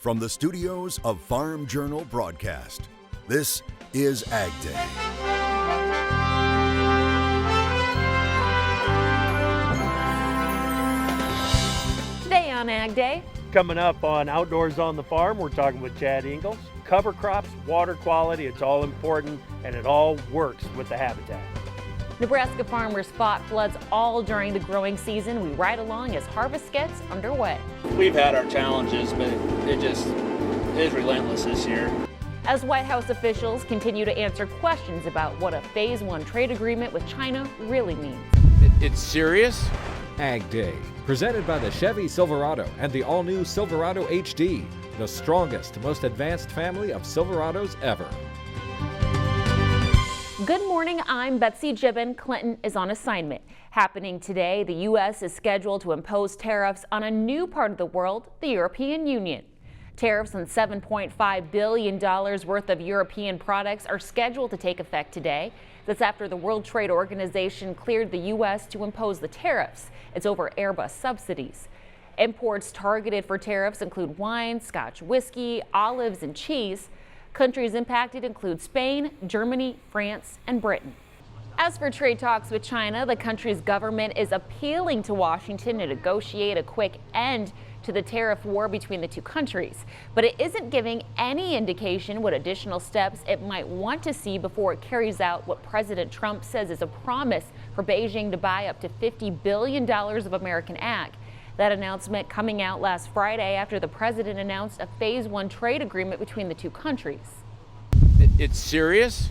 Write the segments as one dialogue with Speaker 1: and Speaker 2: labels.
Speaker 1: From the studios of Farm Journal Broadcast, this is AgDay.
Speaker 2: Today on AgDay.
Speaker 3: Coming up on Outdoors on the Farm, we're talking with Chad Ingalls. Cover crops, water quality, it's all important, and it all works with the habitat.
Speaker 2: Nebraska farmers fought floods all during the growing season. We ride along as harvest gets underway.
Speaker 4: We've had our challenges, but it just is relentless this year.
Speaker 2: As White House officials continue to answer questions about what a Phase 1 trade agreement with China really means.
Speaker 5: It's serious?
Speaker 6: AgDay, presented by the Chevy Silverado and the all-new Silverado HD, the strongest, most advanced family of Silverados ever.
Speaker 2: Good morning, I'm Betsy Gibbon. Clinton is on assignment. Happening today, the U.S. is scheduled to impose tariffs on a new part of the world, the European Union. Tariffs on $7.5 billion worth of European products are scheduled to take effect today. That's after the World Trade Organization cleared the U.S. to impose the tariffs. It's over Airbus subsidies. Imports targeted for tariffs include wine, Scotch whiskey, olives, and cheese. Countries impacted include Spain, Germany, France, and Britain. As for trade talks with China, the country's government is appealing to Washington to negotiate a quick end to the tariff war between the two countries. But it isn't giving any indication what additional steps it might want to see before it carries out what President Trump says is a promise for Beijing to buy up to $50 billion of American ag. That announcement coming out last Friday after the president announced a Phase 1 trade agreement between the two countries.
Speaker 5: It's serious.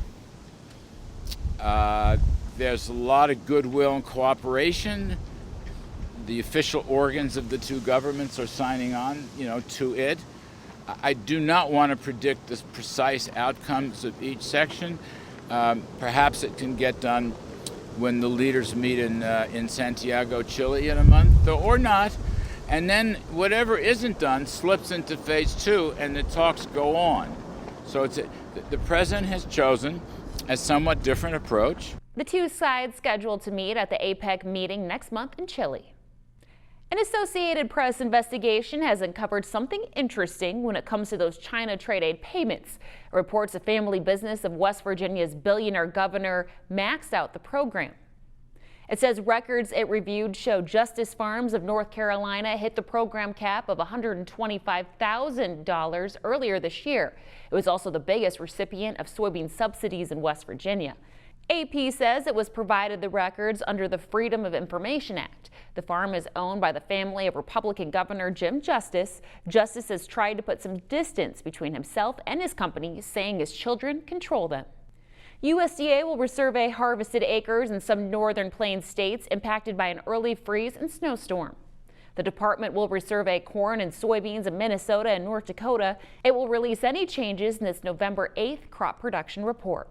Speaker 5: There's a lot of goodwill and cooperation. The official organs of the two governments are signing on, to it. I do not want to predict the precise outcomes of each section. Perhaps it can get done when the leaders meet in Santiago, Chile in a month, or not. And then whatever isn't done slips into Phase 2 and the talks go on. So the president has chosen a somewhat different approach.
Speaker 2: The two sides scheduled to meet at the APEC meeting next month in Chile. An Associated Press investigation has uncovered something interesting when it comes to those China trade aid payments. It reports a family business of West Virginia's billionaire governor maxed out the program. It says records it reviewed show Justice Farms of North Carolina hit the program cap of $125,000 earlier this year. It was also the biggest recipient of soybean subsidies in West Virginia. AP says it was provided the records under the Freedom of Information Act. The farm is owned by the family of Republican Governor Jim Justice. Justice has tried to put some distance between himself and his company, saying his children control them. USDA will resurvey harvested acres in some northern plains states impacted by an early freeze and snowstorm. The department will resurvey corn and soybeans in Minnesota and North Dakota. It will release any changes in this November 8th crop production report.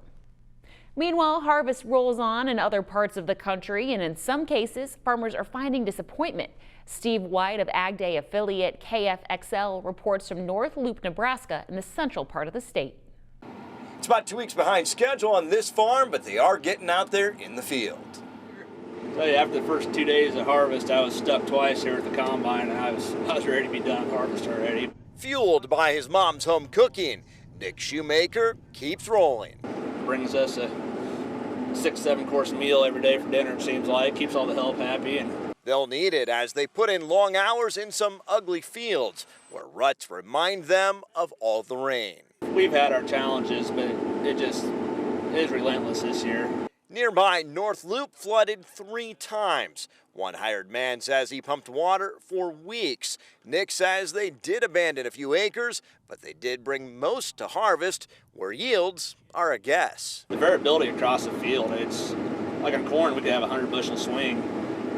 Speaker 2: Meanwhile, harvest rolls on in other parts of the country, and in some cases, farmers are finding disappointment. Steve White of AgDay affiliate KFXL reports from North Loop, Nebraska, in the central part of the state.
Speaker 7: It's about 2 weeks behind schedule on this farm, but they are getting out there in the field.
Speaker 4: I'll tell you, after the first 2 days of harvest, I was stuck twice here at the combine, and I was ready to be done harvest already.
Speaker 7: Fueled by his mom's home cooking, Nick Shoemaker keeps rolling.
Speaker 4: Brings us a 6-7 course meal every day for dinner, it seems like. Keeps all the help happy. And
Speaker 7: they'll need it as they put in long hours in some ugly fields where ruts remind them of all the rain.
Speaker 4: We've had our challenges, but it just is relentless this year.
Speaker 7: Nearby North Loop flooded 3 times. One hired man says he pumped water for weeks. Nick says they did abandon a few acres, but they did bring most to harvest, where yields are a guess.
Speaker 4: The variability across the field, it's like on corn, we could have a 100 bushel swing.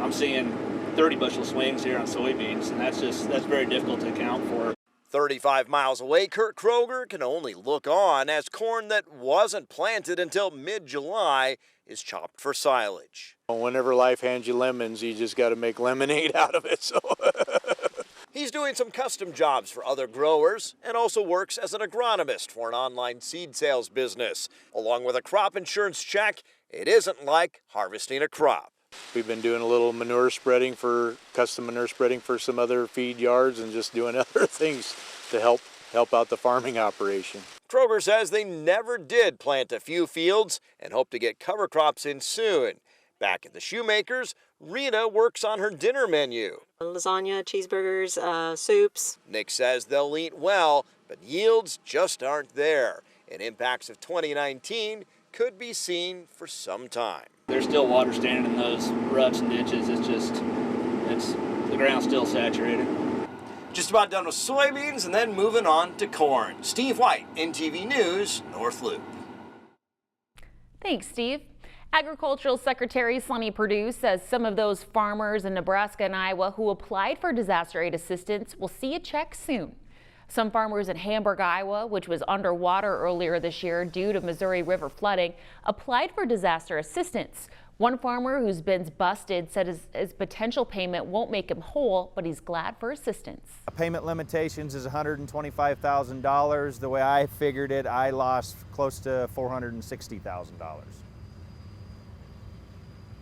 Speaker 4: I'm seeing 30 bushel swings here on soybeans, and that's very difficult to account for.
Speaker 7: 35 miles away, Kurt Kroger can only look on as corn that wasn't planted until mid-July is chopped for silage.
Speaker 8: Whenever life hands you lemons, you just got to make lemonade out of it. So
Speaker 7: he's doing some custom jobs for other growers and also works as an agronomist for an online seed sales business. Along with a crop insurance check, it isn't like harvesting a crop.
Speaker 8: We've been doing a little custom manure spreading for some other feed yards and just doing other things to help help out the farming operation.
Speaker 7: Kroger says they never did plant a few fields and hope to get cover crops in soon. Back at the Shoemakers, Rita works on her dinner menu.
Speaker 9: Lasagna, cheeseburgers, soups.
Speaker 7: Nick says they'll eat well, but yields just aren't there, and impacts of 2019 could be seen for some time.
Speaker 4: There's still water standing in those ruts and ditches. The ground's still saturated.
Speaker 7: Just about done with soybeans and then moving on to corn. Steve White, NTV News, North Loop.
Speaker 2: Thanks, Steve. Agricultural Secretary Sonny Perdue says some of those farmers in Nebraska and Iowa who applied for disaster aid assistance will see a check soon. Some farmers in Hamburg, Iowa, which was underwater earlier this year due to Missouri River flooding, applied for disaster assistance. One farmer who's been busted said his potential payment won't make him whole, but he's glad for assistance.
Speaker 10: Payment limitations is $125,000. The way I figured it, I lost close to $460,000.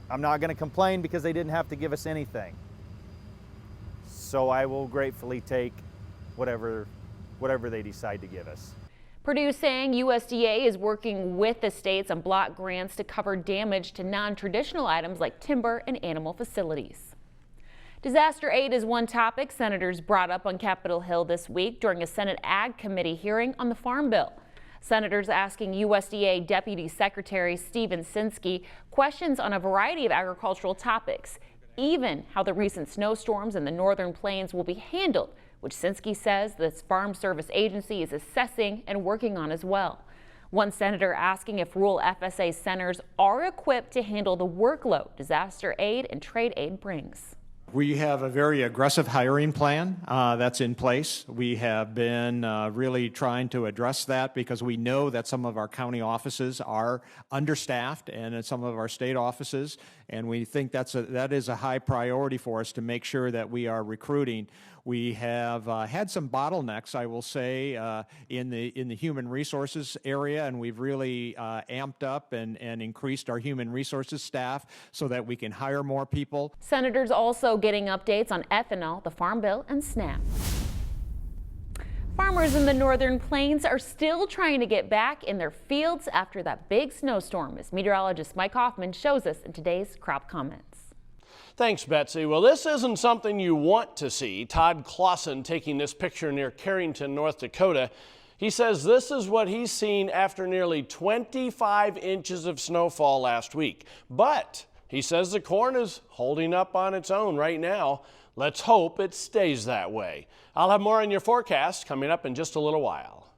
Speaker 10: I'm not going to complain because they didn't have to give us anything. So I will gratefully take whatever they decide to give us.
Speaker 2: Perdue saying USDA is working with the states on block grants to cover damage to non-traditional items like timber and animal facilities. Disaster aid is one topic senators brought up on Capitol Hill this week during a Senate Ag Committee hearing on the Farm Bill. Senators asking USDA Deputy Secretary Stephen Sinski questions on a variety of agricultural topics, even how the recent snowstorms in the northern plains will be handled, which Sinski says the Farm Service Agency is assessing and working on as well. One senator asking if rural FSA centers are equipped to handle the workload disaster aid and trade aid brings.
Speaker 11: We have a very aggressive hiring plan that's in place. We have been really trying to address that because we know that some of our county offices are understaffed and some of our state offices, and we think that is a high priority for us to make sure that we are recruiting. We have had some bottlenecks, I will say, in the human resources area, and we've really amped up and increased our human resources staff so that we can hire more people.
Speaker 2: Senators also getting updates on ethanol, the Farm Bill, and SNAP. Farmers in the northern plains are still trying to get back in their fields after that big snowstorm, as meteorologist Mike Hoffman shows us in today's Crop Comments.
Speaker 12: Thanks, Betsy. Well, this isn't something you want to see. Todd Clausen taking this picture near Carrington, North Dakota. He says this is what he's seen after nearly 25 inches of snowfall last week. But he says the corn is holding up on its own right now. Let's hope it stays that way. I'll have more on your forecast coming up in just a little while.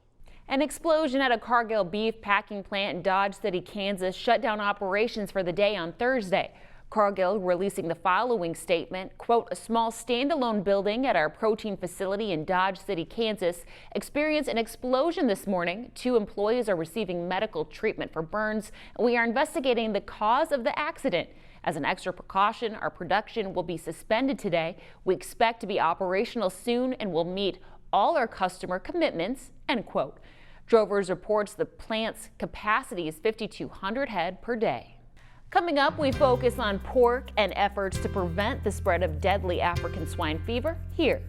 Speaker 2: An explosion at a Cargill beef packing plant in Dodge City, Kansas shut down operations for the day on Thursday. Cargill releasing the following statement, quote, a small standalone building at our protein facility in Dodge City, Kansas experienced an explosion this morning. 2 employees are receiving medical treatment for burns, and we are investigating the cause of the accident. As an extra precaution, our production will be suspended today. We expect to be operational soon and will meet all our customer commitments, end quote. Drovers reports the plant's capacity is 5,200 head per day. Coming up, we focus on pork and efforts to prevent the spread of deadly African swine fever here.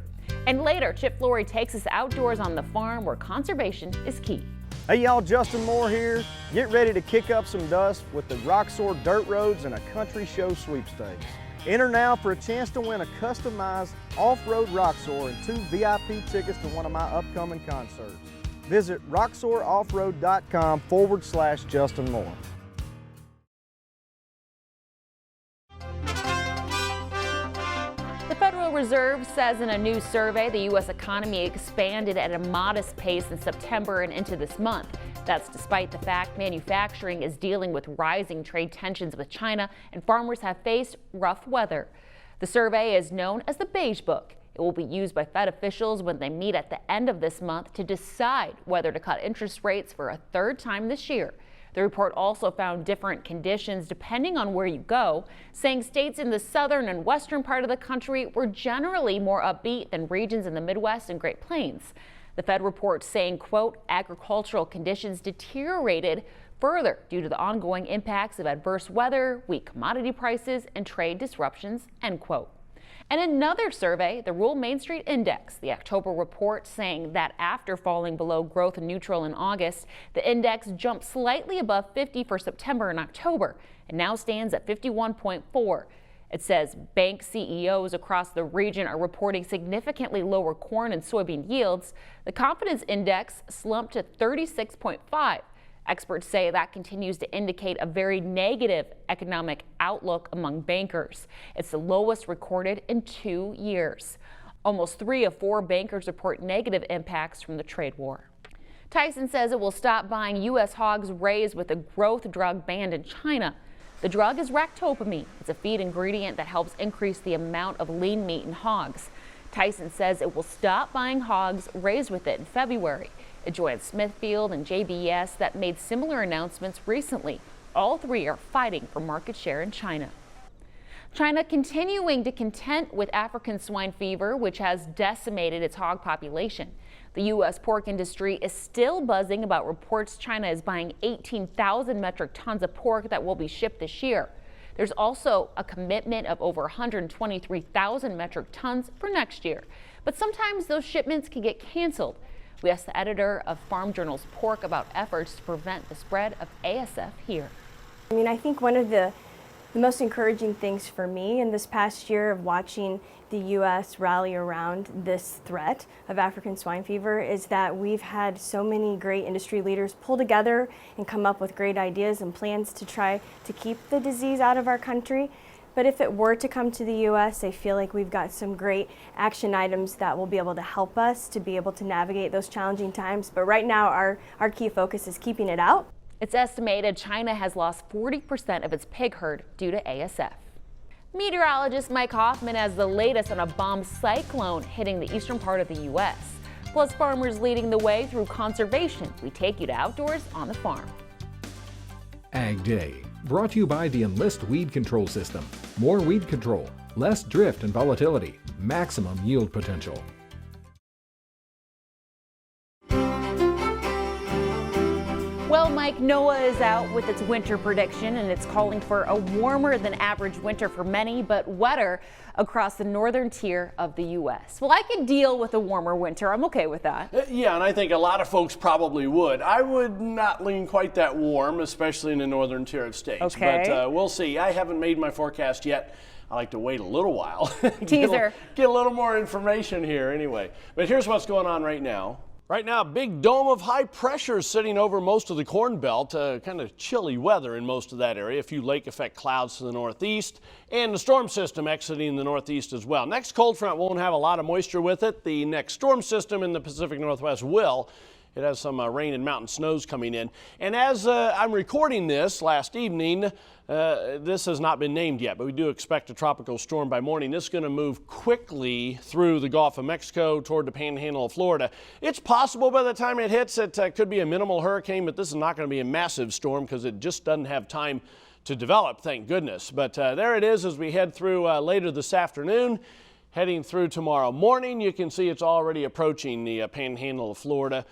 Speaker 2: And later, Chip Flory takes us outdoors on the farm where conservation is key.
Speaker 10: Hey y'all, Justin Moore here. Get ready to kick up some dust with the Roxor Dirt Roads and a Country Show sweepstakes. Enter now for a chance to win a customized off-road Roxor and 2 VIP tickets to one of my upcoming concerts. Visit roxoroffroad.com/Justin Moore.
Speaker 2: The Federal Reserve says in a new survey the U.S. economy expanded at a modest pace in September and into this month. That's despite the fact manufacturing is dealing with rising trade tensions with China and farmers have faced rough weather. The survey is known as the Beige Book. It will be used by Fed officials when they meet at the end of this month to decide whether to cut interest rates for a 3rd time this year. The report also found different conditions depending on where you go, saying states in the southern and western part of the country were generally more upbeat than regions in the Midwest and Great Plains. The Fed report saying, quote, agricultural conditions deteriorated further due to the ongoing impacts of adverse weather, weak commodity prices, and trade disruptions, end quote. And another survey, the Rural Main Street Index, the October report saying that after falling below growth neutral in August, the index jumped slightly above 50 for September and October and now stands at 51.4. It says bank CEOs across the region are reporting significantly lower corn and soybean yields. The confidence index slumped to 36.5. Experts say that continues to indicate a very negative economic outlook among bankers. It's the lowest recorded in 2 years. Almost 3 of 4 bankers report negative impacts from the trade war. Tyson says it will stop buying U.S. hogs raised with a growth drug banned in China. The drug is ractopamine. It's a feed ingredient that helps increase the amount of lean meat in hogs. Tyson says it will stop buying hogs raised with it in February. It joined Smithfield and JBS that made similar announcements recently. All 3 are fighting for market share in China. China continuing to contend with African swine fever, which has decimated its hog population. The U.S. pork industry is still buzzing about reports China is buying 18,000 metric tons of pork that will be shipped this year. There's also a commitment of over 123,000 metric tons for next year. But sometimes those shipments can get canceled. We asked the editor of Farm Journal's Pork about efforts to prevent the spread of ASF here.
Speaker 13: I think one of the most encouraging things for me in this past year of watching the U.S. rally around this threat of African swine fever is that we've had so many great industry leaders pull together and come up with great ideas and plans to try to keep the disease out of our country. But if it were to come to the U.S., I feel like we've got some great action items that will be able to help us to be able to navigate those challenging times. But right now, our key focus is keeping it out.
Speaker 2: It's estimated China has lost 40% of its pig herd due to ASF. Meteorologist Mike Hoffman has the latest on a bomb cyclone hitting the eastern part of the U.S. Plus, farmers leading the way through conservation. We take you to outdoors on the farm.
Speaker 6: AgDay, brought to you by the Enlist Weed Control System. More weed control, less drift and volatility, maximum yield potential.
Speaker 2: Well, Mike, NOAA is out with its winter prediction, and it's calling for a warmer than average winter for many, but wetter across the northern tier of the U.S. Well, I can deal with a warmer winter. I'm okay with that.
Speaker 12: Yeah, and I think a lot of folks probably would. I would not lean quite that warm, especially in the northern tier of states.
Speaker 2: Okay.
Speaker 12: But we'll see. I haven't made my forecast yet. I like to wait a little while.
Speaker 2: Teaser.
Speaker 12: Get a little more information here anyway. But here's what's going on right now. Right now, a big dome of high pressure sitting over most of the Corn Belt. Kind of chilly weather in most of that area. A few lake effect clouds to the northeast and the storm system exiting the northeast as well. Next cold front won't have a lot of moisture with it. The next storm system in the Pacific Northwest will. It has some rain and mountain snows coming in. And as I'm recording this last evening, this has not been named yet, but we do expect a tropical storm by morning. This is going to move quickly through the Gulf of Mexico toward the panhandle of Florida. It's possible by the time it hits, it could be a minimal hurricane, but this is not going to be a massive storm because it just doesn't have time to develop, thank goodness. But there it is as we head through later this afternoon. Heading through tomorrow morning, you can see it's already approaching the panhandle of Florida.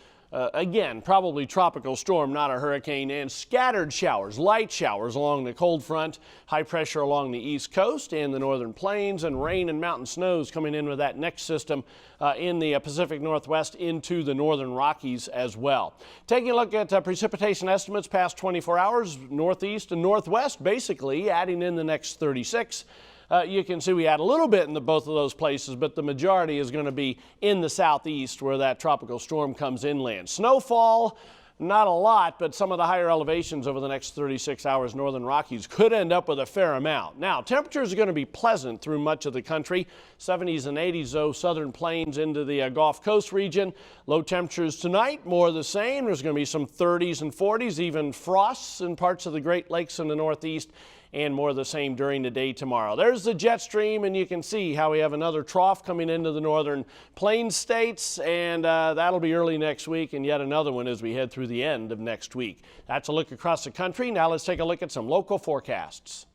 Speaker 12: Again, probably tropical storm, not a hurricane, and scattered showers, light showers along the cold front, high pressure along the east coast and the northern plains, and rain and mountain snows coming in with that next system in the Pacific Northwest into the northern Rockies as well. Taking a look at precipitation estimates past 24 hours, northeast and northwest, basically adding in the next 36. You can see we add a little bit in both of those places, but the majority is going to be in the southeast where that tropical storm comes inland. Snowfall, not a lot, but some of the higher elevations over the next 36 hours, northern Rockies could end up with a fair amount. Now, temperatures are going to be pleasant through much of the country. 70s and 80s, though, southern plains into the Gulf Coast region. Low temperatures tonight, more of the same. There's going to be some 30s and 40s, even frosts in parts of the Great Lakes in the northeast, and more of the same during the day tomorrow. There's the jet stream, and you can see how we have another trough coming into the northern plains states, and that'll be early next week, and yet another one as we head through the end of next week. That's a look across the country. Now let's take a look at some local forecasts.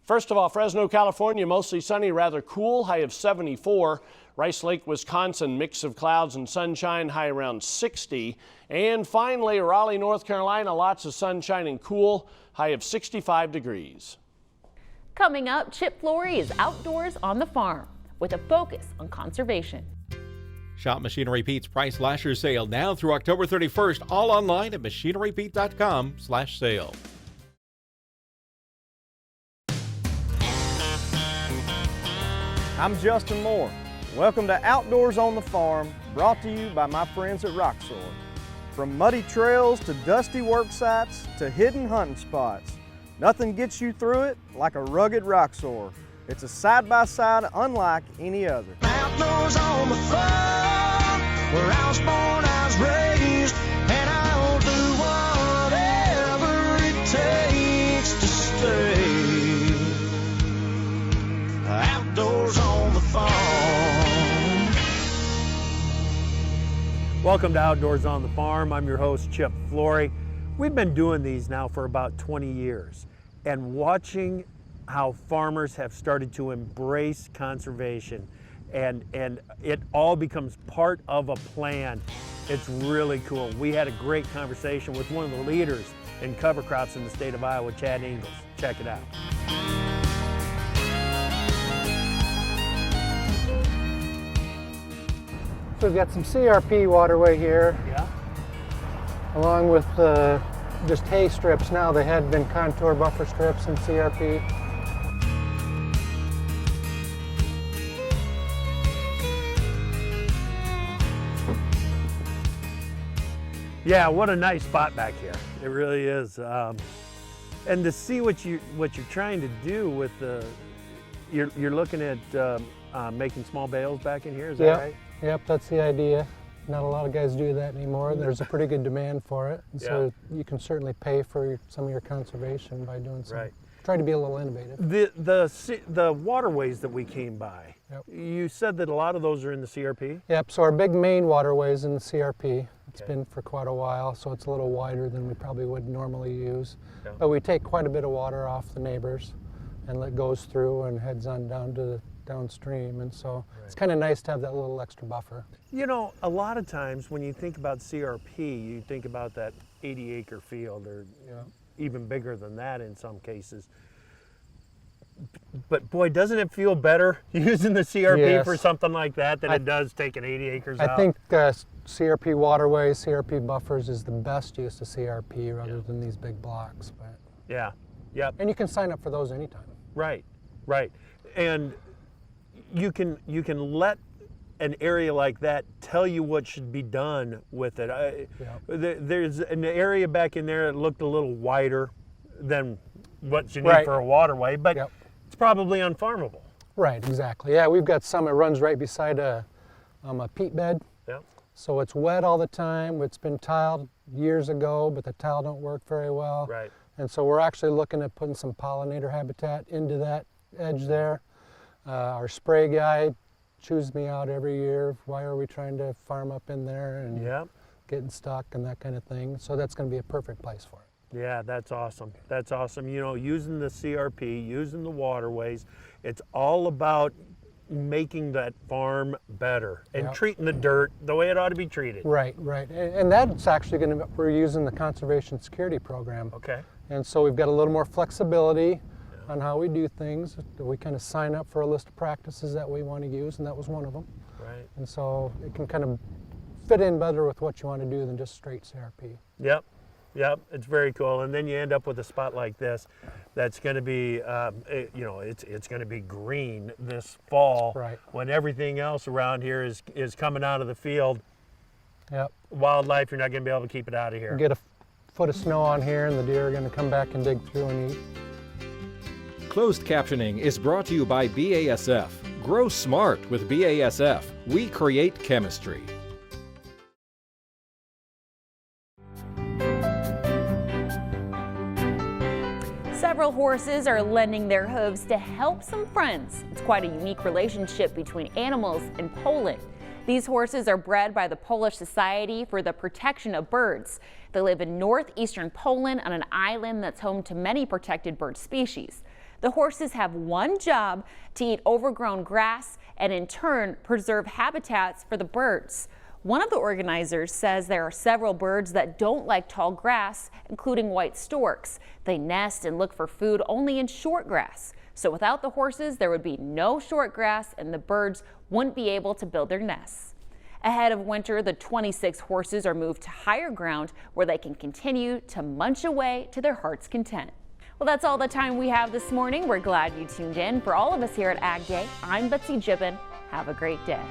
Speaker 12: First of all, Fresno, California, mostly sunny, rather cool, high of 74. Rice Lake, Wisconsin, mix of clouds and sunshine, high around 60. And finally, Raleigh, North Carolina, lots of sunshine and cool, high of 65 degrees.
Speaker 2: Coming up, Chip Flory is outdoors on the farm with a focus on conservation.
Speaker 6: Shop Machinery Pete's Price Slasher Sale now through October 31st, all online at machinerypete.com/sale.
Speaker 10: I'm Justin Moore. Welcome to Outdoors on the Farm, brought to you by my friends at Roxor. From muddy trails to dusty work sites to hidden hunting spots, nothing gets you through it like a rugged Roxor. It's a side-by-side unlike any other.
Speaker 14: Outdoors on the farm, where I was born, I was raised, and I'll do whatever it takes to stay. Outdoors on the farm.
Speaker 3: Welcome to Outdoors on the Farm. I'm your host, Chip Flory. We've been doing these now for about 20 years, and watching how farmers have started to embrace conservation and it all becomes part of a plan. It's really cool. We had a great conversation with one of the leaders in cover crops in the state of Iowa, Chad Ingalls. Check it out.
Speaker 15: So we've got some CRP waterway here.
Speaker 3: Yeah.
Speaker 15: Along with just hay strips now. They had been contour buffer strips and CRP.
Speaker 3: Yeah, what a nice spot back here. It really is. And to see what you're trying to do with you're looking at making small bales back in here, is that right?
Speaker 15: Yep, that's the idea. Not a lot of guys do that anymore. There's a pretty good demand for it. And so you can certainly pay for some of your conservation by doing some. Right. Try to be a little innovative.
Speaker 3: The waterways that we came by, you said that a lot of those are in the CRP?
Speaker 15: Yep, so our big main waterway is in the CRP. It's been for quite a while, so it's a little wider than we probably would normally use. Yeah. But we take quite a bit of water off the neighbors, and it goes through and heads on down to the downstream, and so it's kind of nice to have that little extra buffer.
Speaker 3: You know, a lot of times when you think about CRP, you think about that 80-acre field, or even bigger than that in some cases. But boy, doesn't it feel better using the CRP for something like that than it does taking 80 acres out?
Speaker 15: I think CRP waterways, CRP buffers is the best use of CRP rather than these big blocks. But and you can sign up for those anytime. Right.
Speaker 3: And you can let an area like that tell you what should be done with it. There's an area back in there that looked a little wider than what you need for a waterway, but it's probably unfarmable.
Speaker 15: Right, exactly. Yeah, we've got some that runs right beside a peat bed.
Speaker 3: Yeah.
Speaker 15: So it's wet all the time. It's been tiled years ago, but the tile don't work very well.
Speaker 3: Right.
Speaker 15: And so we're actually looking at putting some pollinator habitat into that edge there. Our spray guy chews me out every year. Why are we trying to farm up in there and getting stuck and that kind of thing? So that's going to be a perfect place for it.
Speaker 3: Yeah, that's awesome. That's awesome. You know, using the CRP, using the waterways, it's all about making that farm better and treating the dirt the way it ought to be treated.
Speaker 15: Right. And that's actually going to, we're using the Conservation Security Program.
Speaker 3: Okay.
Speaker 15: And so we've got a little more flexibility on how we do things. We kind of sign up for a list of practices that we want to use, and that was one of them.
Speaker 3: Right.
Speaker 15: And so it can kind of fit in better with what you want to do than just straight CRP.
Speaker 3: Yep, it's very cool. And then you end up with a spot like this that's going to be, it's going to be green this fall when everything else around here is coming out of the field.
Speaker 15: Yep.
Speaker 3: Wildlife, you're not going to be able to keep it out of here.
Speaker 15: Get a foot of snow on here and the deer are going to come back and dig through and eat.
Speaker 6: Closed captioning is brought to you by BASF. Grow smart with BASF. We create chemistry.
Speaker 2: Several horses are lending their hooves to help some friends. It's quite a unique relationship between animals and Poland. These horses are bred by the Polish Society for the Protection of Birds. They live in northeastern Poland on an island that's home to many protected bird species. The horses have one job: to eat overgrown grass and in turn preserve habitats for the birds. One of the organizers says there are several birds that don't like tall grass, including white storks. They nest and look for food only in short grass. So without the horses, there would be no short grass and the birds wouldn't be able to build their nests. Ahead of winter, the 26 horses are moved to higher ground where they can continue to munch away to their heart's content. Well, that's all the time we have this morning. We're glad you tuned in. For all of us here at Ag Day, I'm Betsy Gibbon. Have a great day.